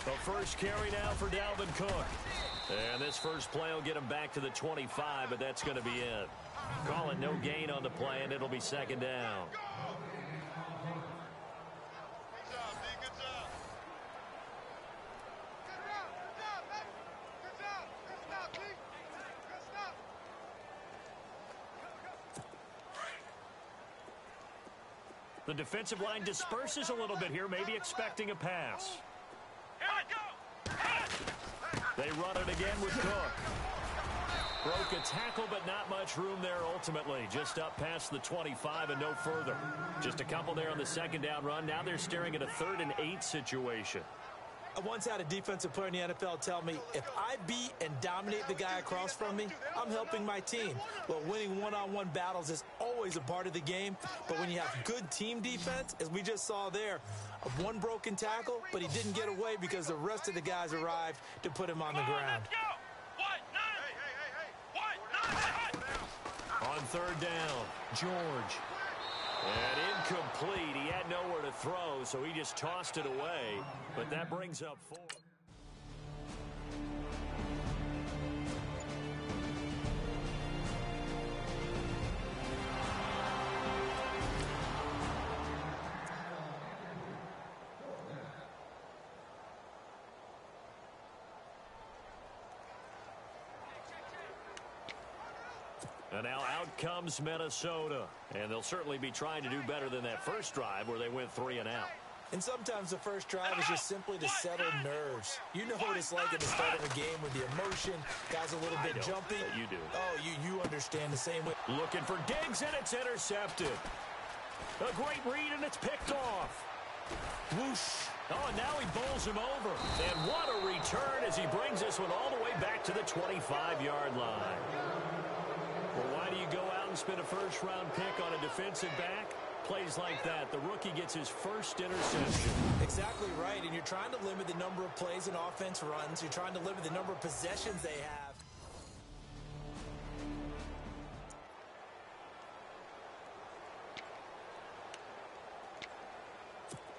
The first carry now for Dalvin Cook. And this first play will get him back to the 25, but that's going to be it. Call it no gain on the play, and it'll be second down. The defensive line disperses a little bit here, maybe expecting a pass. They run it again with Cook. Broke a tackle, but not much room there ultimately. Just up past the 25 and no further. Just a couple there on the second down run. Now they're staring at a 3rd and 8 situation. I once had a defensive player in the NFL tell me, if I beat and dominate the guy across from me, I'm helping my team. Well, winning one-on-one battles is always a part of the game, but when you have good team defense, as we just saw there, one broken tackle, but he didn't get away because the rest of the guys arrived to put him on the ground. On 3rd down, George. And incomplete. He had nowhere to throw, so he just tossed it away. But that brings up 4. And now out comes Minnesota. And they'll certainly be trying to do better than that first drive where they went 3 and out. And sometimes the first drive is just simply to settle nerves. You know what it's like at the start of a game with the emotion, guys a little bit jumpy. You do. Oh, you understand the same way. Looking for Diggs, and it's intercepted. A great read, and it's picked off. Whoosh. Oh, and now he bowls him over. And what a return as he brings this one all the way back to the 25-yard line. Well, why do you go out and spend a first-round pick on a defensive back? Plays like that, the rookie gets his first interception. Exactly right, and you're trying to limit the number of plays an offense runs. You're trying to limit the number of possessions they have.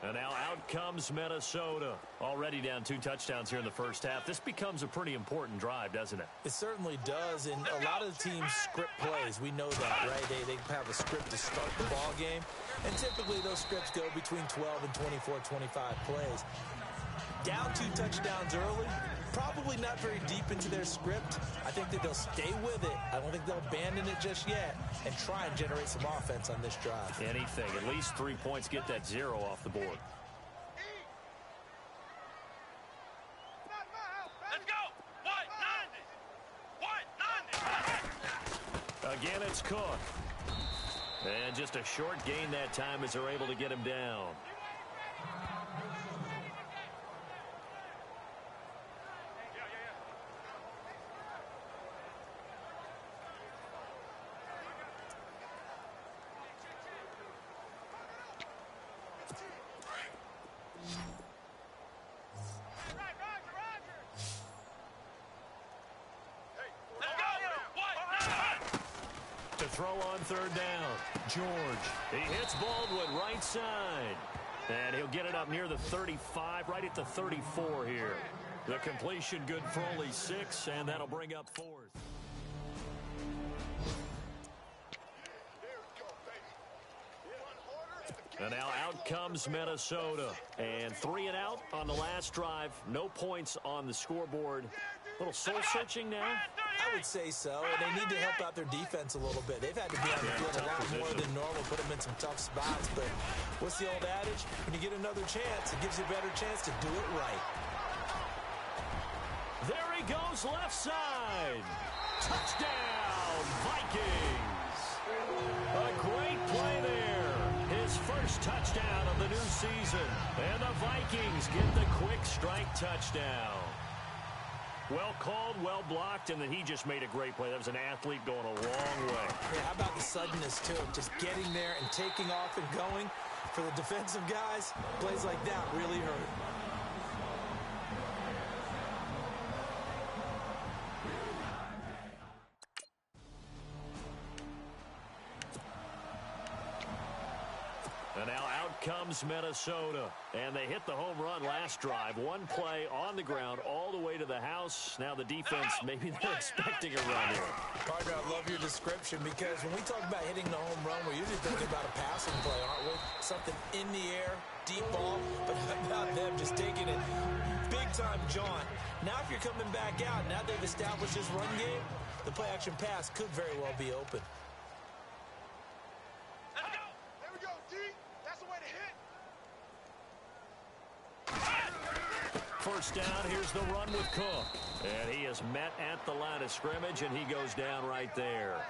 And now out comes Minnesota. Already down 2 touchdowns here in the first half. This becomes a pretty important drive, doesn't it? It certainly does, and a lot of the teams script plays. We know that, right? They have a script to start the ball game, and typically those scripts go between 12 and 24, 25 plays. Down 2 touchdowns early, probably not very deep into their script. I think that they'll stay with it. I don't think they'll abandon it just yet and try and generate some offense on this drive. Anything. At least 3 points, get that 0 off the board. Let's go! 190! Again, it's Cook. And just a short gain that time as they're able to get him down. Throw on 3rd down. George. He hits Baldwin right side. And he'll get it up near the 35, right at the 34 here. The completion good for only 6, and that'll bring up 4th. And now out comes Minnesota. And 3 and out on the last drive. No points on the scoreboard. A little soul-searching now. I would say so, and they need to help out their defense a little bit. They've had to be on the field a lot more than normal, put them in some tough spots. But what's the old adage? When you get another chance, it gives you a better chance to do it right. There he goes, left side. Touchdown, Vikings. A great play there. His first touchdown of the new season. And the Vikings get the quick strike touchdown. Well called, well blocked, and then he just made a great play. That was an athlete going a long way. Yeah, how about the suddenness, too? Just getting there and taking off and going. For the defensive guys, plays like that really hurt. And now out comes Minnesota. And they hit the home run last drive. One play on the ground all the way to the house. Now the defense, maybe they're expecting a run here. Partner, I love your description because when we talk about hitting the home run, we're usually thinking about a passing play, aren't we? Something in the air, deep ball, but how about them just taking it big-time jaunt. Now if you're coming back out, now they've established this run game, the play-action pass could very well be open. First down, here's the run with Cook. And he is met at the line of scrimmage, and he goes down right there.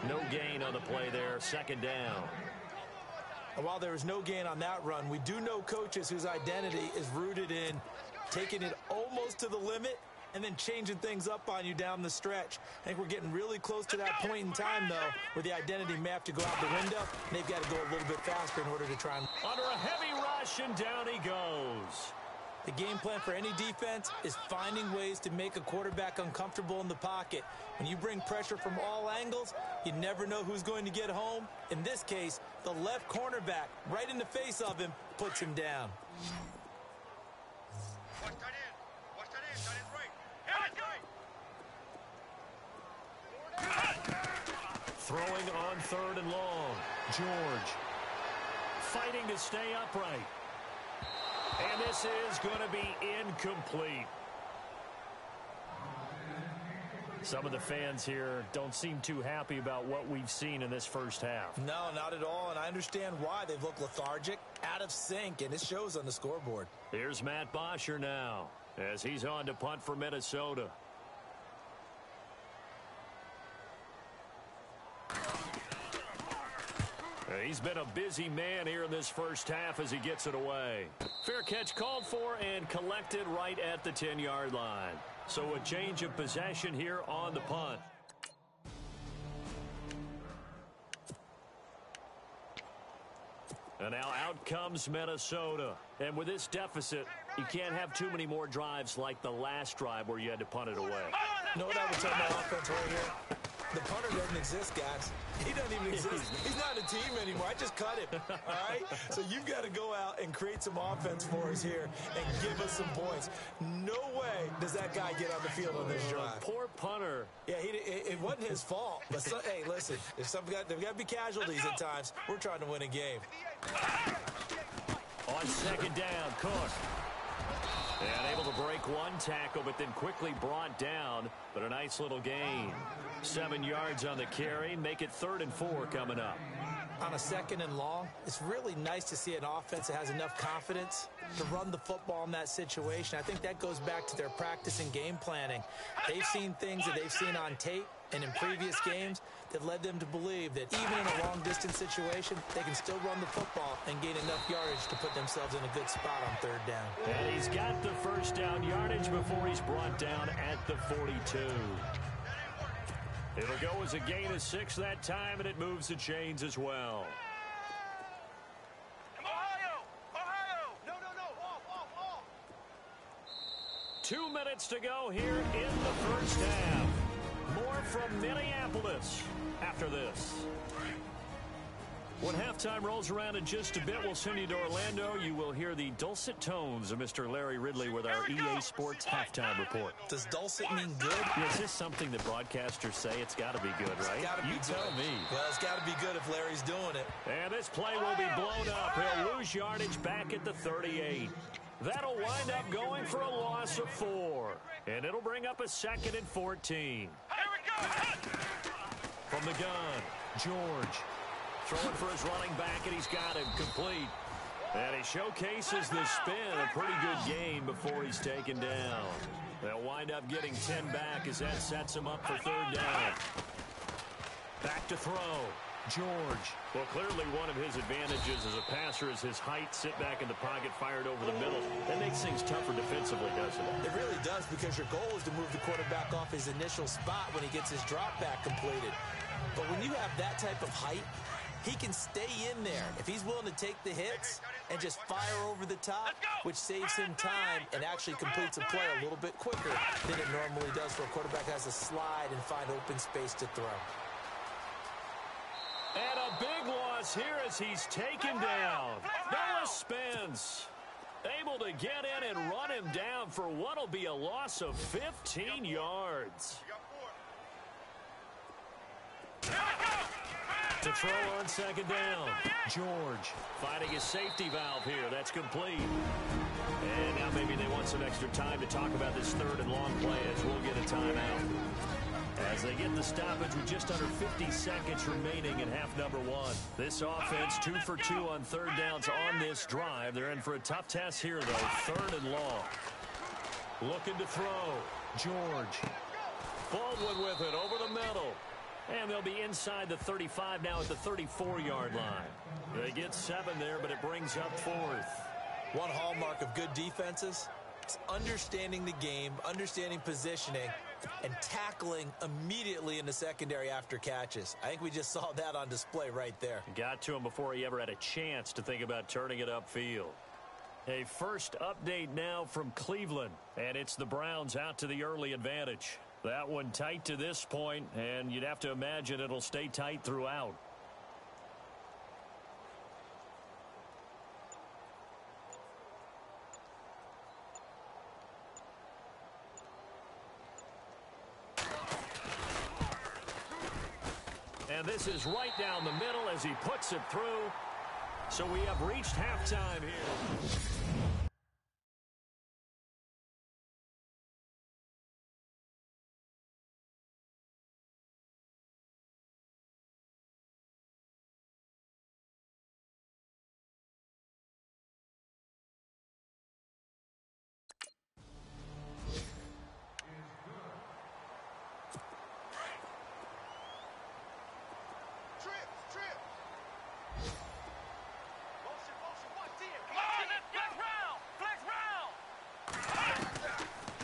No gain on the play there, second down. And while there is no gain on that run, we do know coaches whose identity is rooted in taking it almost to the limit and then changing things up on you down the stretch. I think we're getting really close to that point in time, though, where the identity may have to go out the window, and they've got to go a little bit faster in order to try and... Under a heavy rush, and down he goes. The game plan for any defense is finding ways to make a quarterback uncomfortable in the pocket. When you bring pressure from all angles, you never know who's going to get home. In this case, the left cornerback, right in the face of him, puts him down. Watch that in. Watch that in. That is right. Here let's go. Throwing on third and long. George fighting to stay upright. And this is going to be incomplete. Some of the fans here don't seem too happy about what we've seen in this first half. No, not at all, and I understand why. They've looked lethargic, out of sync, and it shows on the scoreboard. Here's Matt Bosher now as he's on to punt for Minnesota. He's been a busy man here in this first half as he gets it away. Fair catch called for and collected right at the 10-yard line. So a change of possession here on the punt. And now out comes Minnesota. And with this deficit, you can't have too many more drives like the last drive where you had to punt it away. You know what I would tell my offense right here? The punter doesn't exist, guys. He doesn't even exist. He's not a team anymore. I just cut him, all right? So you've got to go out and create some offense for us here and give us some points. No way does that guy get on the field on this drive. Poor punter. Yeah, it wasn't his fault. But hey, listen, there's got to be casualties at times. We're trying to win a game. On second down, Cook. And able to break one tackle, but then quickly brought down. But a nice little gain. 7 yards on the carry. Make it 3rd and 4 coming up. On a second and long, it's really nice to see an offense that has enough confidence to run the football in that situation. I think that goes back to their practice and game planning. They've seen things that they've seen on tape and in previous games that led them to believe that even in a long-distance situation, they can still run the football and gain enough yardage to put themselves in a good spot on 3rd down. And he's got the first down yardage before he's brought down at the 42. It'll go as a gain of 6 that time, and it moves the chains as well. Ohio! Ohio! No, off. 2 minutes to go here in the first half. More from Minneapolis after this. When halftime rolls around in just a bit, we'll send you to Orlando. You will hear the dulcet tones of Mr. Larry Ridley with our EA Sports halftime report. Does dulcet mean good? Is this something that broadcasters say? It's got to be good, right? You tell me. Well, it's got to be good if Larry's doing it. And this play will be blown up. He'll lose yardage back at the 38. That'll wind up going for a loss of 4. And it'll bring up a 2nd and 14. Here we go! From the gun, George. Throwing for his running back, and he's got him complete. And he showcases the spin. A pretty good gain before he's taken down. They'll wind up getting 10 back as that sets him up for 3rd down. Back to throw. George. Well, clearly one of his advantages as a passer is his height. Sit back in the pocket, fired over the middle. That makes things tougher defensively, doesn't it? It really does, because your goal is to move the quarterback off his initial spot when he gets his drop back completed. But when you have that type of height, he can stay in there if he's willing to take the hits and just fire over the top, which saves him time and actually completes a play a little bit quicker than it normally does, where a quarterback has to slide and find open space to throw. And a big loss here as he's taken down. Noah Spence able to get in and run him down for what will be a loss of 15 yards. To throw on second down. George finding his safety valve here. That's complete. And now maybe they want some extra time to talk about this third and long play as we'll get a timeout. As they get the stoppage with just under 50 seconds remaining in half number one. This offense 2 for 2 on third downs on this drive. They're in for a tough test here, though. Third and long. Looking to throw. George. Baldwin with it over the middle. And they'll be inside the 35 now at the 34-yard line. They get 7 there, but it brings up fourth. One hallmark of good defenses is understanding the game, understanding positioning, and tackling immediately in the secondary after catches. I think we just saw that on display right there. Got to him before he ever had a chance to think about turning it upfield. A first update now from Cleveland, and it's the Browns out to the early advantage. That one tight to this point, and you'd have to imagine it'll stay tight throughout. And this is right down the middle as he puts it through. So we have reached halftime here.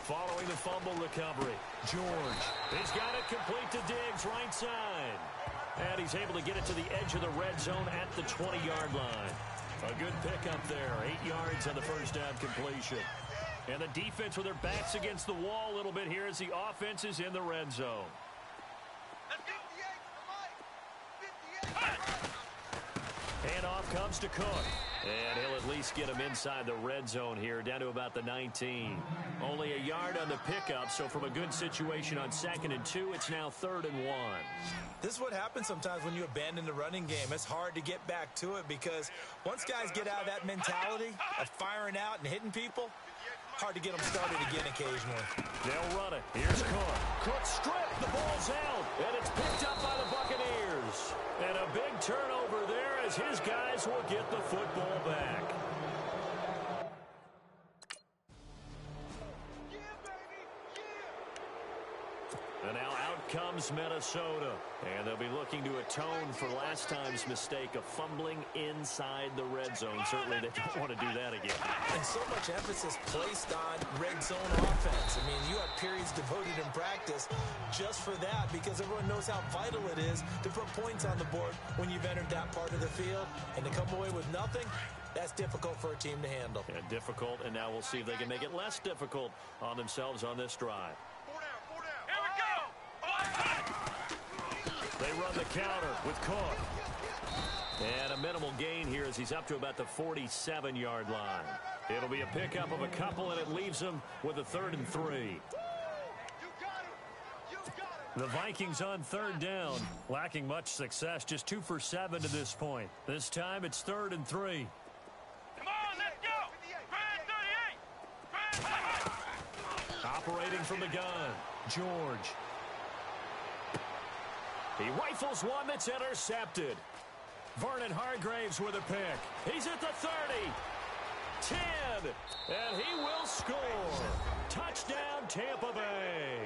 Following the fumble recovery, George. He's got it complete to Diggs, right side. And he's able to get it to the edge of the red zone at the 20-yard line. A good pickup there, 8 yards on the first down completion. And the defense with their backs against the wall a little bit here as the offense is in the red zone. And off comes to Cook. And he'll at least get him inside the red zone here, down to about the 19. Only a yard on the pickup, so from a good situation on 2nd and 2, it's now 3rd and 1. This is what happens sometimes when you abandon the running game. It's hard to get back to it because once guys get out of that mentality of firing out and hitting people, hard to get them started again occasionally. They'll run it. Here's Cook. Cook stripped. The ball's out. And it's picked up by the Buccaneers. And a big turnover there as his guys will get the football back. And now out comes Minnesota. And they'll be looking to atone for last time's mistake of fumbling inside the red zone. Certainly they don't want to do that again. And so much emphasis placed on red zone offense. I mean, you have periods devoted in practice just for that because everyone knows how vital it is to put points on the board when you've entered that part of the field. And to come away with nothing, that's difficult for a team to handle. Yeah, difficult, and now we'll see if they can make it less difficult on themselves on this drive. They run the counter with Cook. And a minimal gain here as he's up to about the 47-yard line. It'll be a pickup of a couple, and it leaves him with a 3rd and 3. The Vikings on 3rd down, lacking much success, just 2 for 7 to this point. This time it's 3rd and 3. Come on, let's go! 38! Operating from the gun, George. He rifles one that's intercepted. Vernon Hargraves with a pick. He's at the 30. 10. And he will score. Touchdown, Tampa Bay.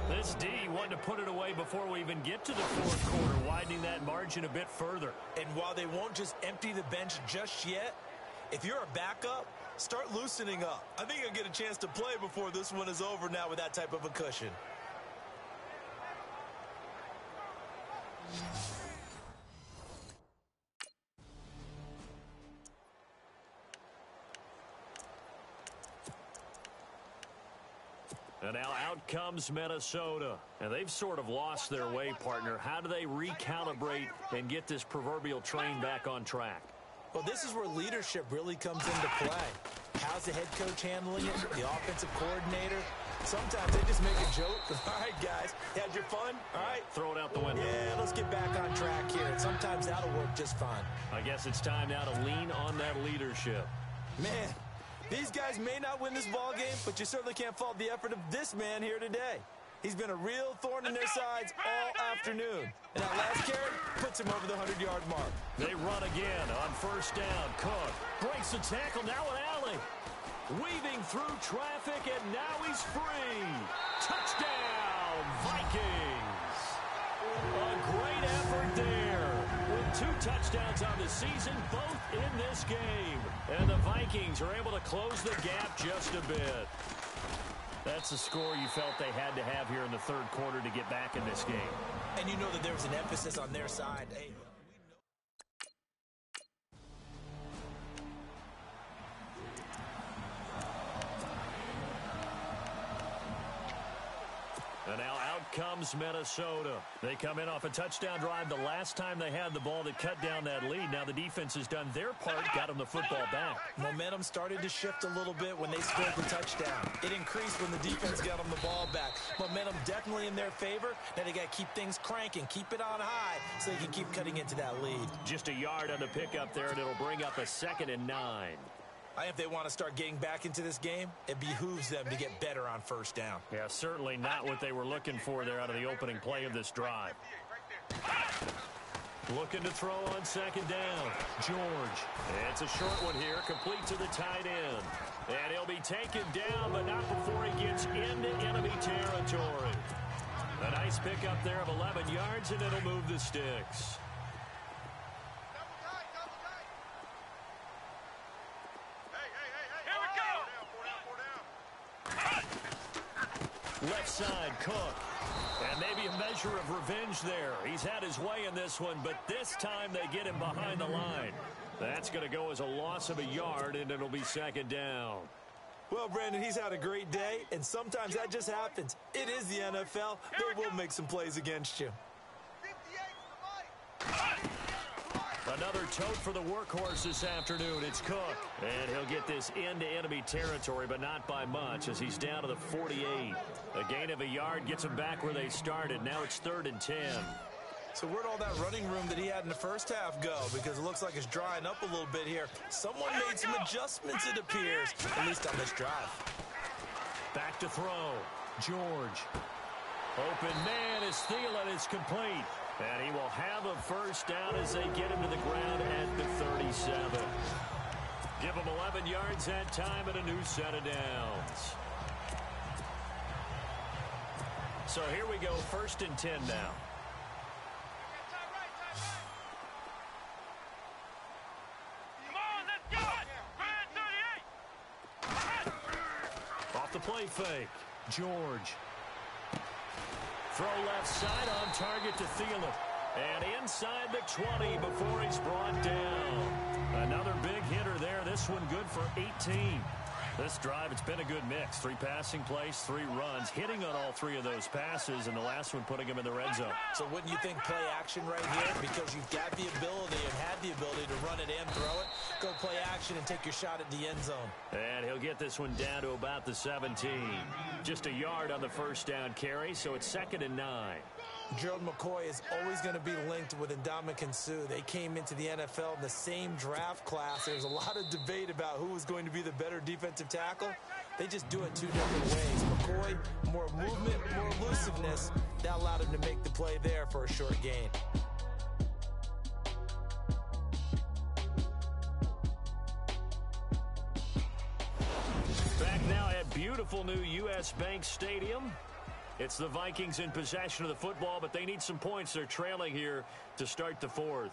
This D wanted to put it away before we even get to the 4th quarter, widening that margin a bit further. And while they won't just empty the bench just yet, if you're a backup, start loosening up. I think you'll get a chance to play before this one is over now with that type of a cushion. And And now out comes Minnesota. And they've sort of lost their way, partner. How do they recalibrate and get this proverbial train back on track? Well, this is where leadership really comes into play. How's the head coach handling it? The offensive coordinator? Sometimes they just make a joke. All right, guys, had your fun? All right. Throw it out the window. Yeah, let's get back on track here. And sometimes that'll work just fine. I guess it's time now to lean on that leadership. Man, these guys may not win this ball game, but you certainly can't fault the effort of this man here today. He's been a real thorn in their sides all afternoon. And that last carry puts him over the 100-yard mark. They run again on first down. Cook breaks the tackle, now an alley. Weaving through traffic, and now he's free. Touchdown, Vikings. A great effort there. With 2 touchdowns on the season, both in this game. And the Vikings are able to close the gap just a bit. That's the score you felt they had to have here in the third quarter to get back in this game. And you know that there was an emphasis on their side. Hey, and now out comes Minnesota. They come in off a touchdown drive the last time they had the ball that cut down that lead. Now the defense has done their part, got them the football back. Momentum started to shift a little bit when they scored the touchdown. It increased when the defense got them the ball back. Momentum definitely in their favor. Now they got to keep things cranking, keep it on high so they can keep cutting into that lead. Just a yard on the pickup there, and it'll bring up a 2nd and 9. If they want to start getting back into this game, it behooves them to get better on first down. Yeah, certainly not what they were looking for there out of the opening play of this drive. Looking to throw on 2nd down. George. It's a short one here, complete to the tight end. And he'll be taken down, but not before he gets into enemy territory. A nice pickup there of 11 yards, and it'll move the sticks. Left side, Cook. And maybe a measure of revenge there. He's had his way in this one, but this time they get him behind the line. That's going to go as a loss of a yard, and it'll be 2nd down. Well, Brandon, he's had a great day, and sometimes that just happens. It is the NFL. They will make some plays against you. Another tote for the workhorse this afternoon. It's Cook. And he'll get this into enemy territory, but not by much as he's down to the 48. A gain of a yard gets him back where they started. Now it's 3rd and 10. So where'd all that running room that he had in the first half go? Because it looks like it's drying up a little bit here. Someone made some adjustments, it appears, at least on this drive. Back to throw. George. Open man is Thielen. It's complete. And he will have a first down as they get him to the ground at the 37. Give him 11 yards that time and a new set of downs. So here we go, 1st and 10 now. Come on, let's go! 38! Off the play fake. George. Throw left side on target to Thielen. And inside the 20 before he's brought down. Another big hitter there. This one good for 18. This drive, it's been a good mix. 3 passing plays, 3 runs, hitting on all 3 of those passes, and the last one putting him in the red zone. So wouldn't you think play action right here? Because you've got the ability and had the ability to run it and throw it. Go play action and take your shot at the end zone. And he'll get this one down to about the 17. Just a yard on the first down carry, so it's 2nd and 9. Gerald McCoy is always going to be linked with Ndamukong Suh. They came into the NFL in the same draft class. There's a lot of debate about who was going to be the better defensive tackle. They just do it 2 different ways. McCoy, more movement, more elusiveness. That allowed him to make the play there for a short gain. Back now at beautiful new U.S. Bank Stadium. It's the Vikings in possession of the football, but they need some points. They're trailing here to start the 4th.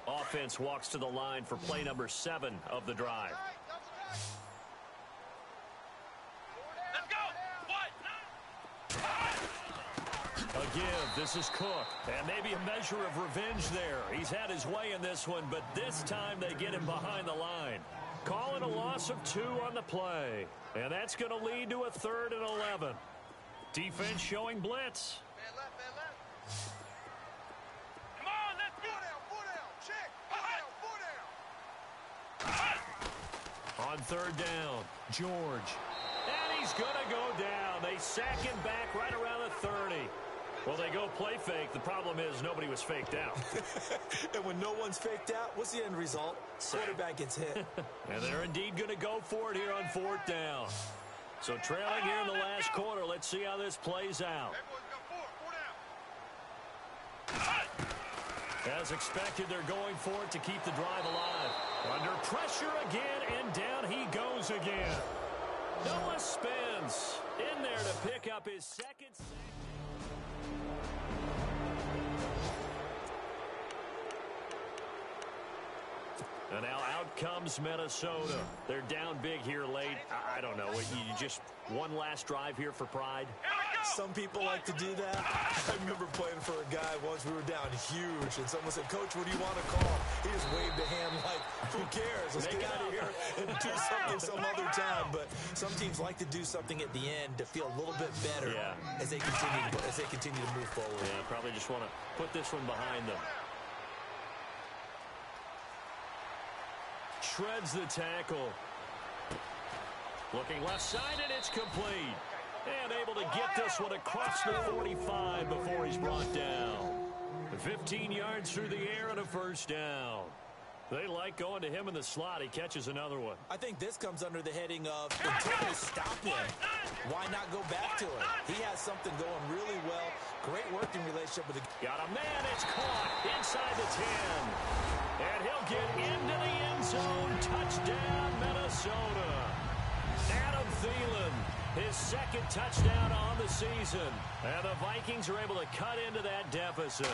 Offense walks to the line for play number 7 of the drive. Let's go! What? A give. This is Cook. And maybe a measure of revenge there. He's had his way in this one, but this time they get him behind the line. Call it a loss of 2 on the play. And that's going to lead to a 3rd and 11. Defense showing blitz. Man left, man left. Come on, let's go. Four down, check. Four down. On 3rd down, George. And he's going to go down. They sack him back right around the 30. Well, they go play fake. The problem is nobody was faked out. And when no one's faked out, what's the end result? Quarterback gets hit. And they're indeed going to go for it here on 4th down. So trailing here in the last quarter. Let's see how this plays out. As expected, they're going for it to keep the drive alive. Under pressure again, and down he goes again. Noah Spence in there to pick up his 2nd sack. And now out comes Minnesota. They're down big here late. I don't know. You just one last drive here for pride? Some people like to do that. I remember playing for a guy once. We were down huge, and someone said, "Coach, what do you want to call?" He just waved a hand like, "Who cares? Let's get out of here and do something some other time." But some teams like to do something at the end to feel a little bit better as they continue to move forward. Yeah, probably just want to put this one behind them. Shreds the tackle. Looking left side, and it's complete. And able to get this one across the 45 before he's brought down. 15 yards through the air and a 1st down. They like going to him in the slot. He catches another one. I think this comes under the heading of until they stop him, why not go back to him? He has something going really well. Great working relationship with the... Got a man. It's caught inside the 10. And he'll get into the end zone. Touchdown, Minnesota. Adam Thielen, his 2nd touchdown on the season. And the Vikings are able to cut into that deficit.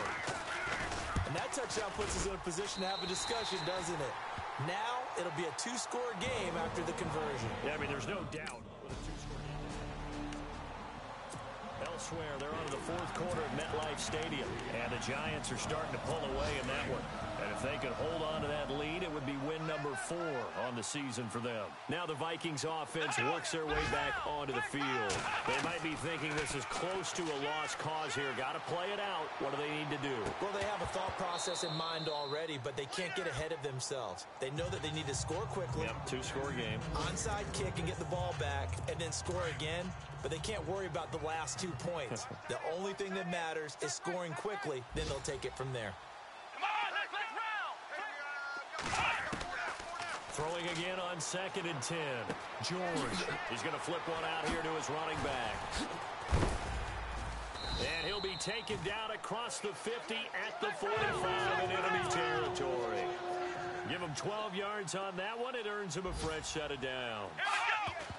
And that touchdown puts us in a position to have a discussion, doesn't it? Now, it'll be a 2-score game after the conversion. Yeah, I mean, there's no doubt with a 2-score game. Elsewhere, they're on to the 4th quarter at MetLife Stadium. And the Giants are starting to pull away in that one. And if they could hold on to that lead, it would be win number 4 on the season for them. Now the Vikings offense works their way back onto the field. They might be thinking this is close to a lost cause here. Got to play it out. What do they need to do? Well, they have a thought process in mind already, but they can't get ahead of themselves. They know that they need to score quickly. Yep, 2-score game. Onside kick and get the ball back, and then score again. But they can't worry about the last 2 points. The only thing that matters is scoring quickly. Then they'll take it from there. Throwing again on 2nd and 10. George. He's going to flip one out here to his running back. And he'll be taken down across the 50 at the 45 in enemy territory. Give him 12 yards on that one. It earns him a fresh set of downs.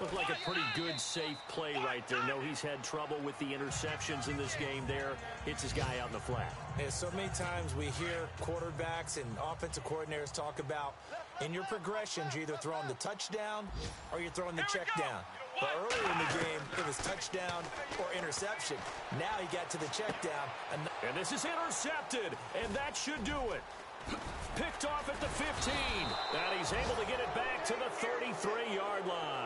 Looked like a pretty good, safe play right there. No, he's had trouble with the interceptions in this game there. Hits his guy out in the flat. Yeah, so many times we hear quarterbacks and offensive coordinators talk about in your progressions, you're either throwing the touchdown or you're throwing the check down. But earlier in the game, it was touchdown or interception. Now he got to the check down. And this is intercepted, and that should do it. Picked off at the 15. And he's able to get it back to the 33-yard line.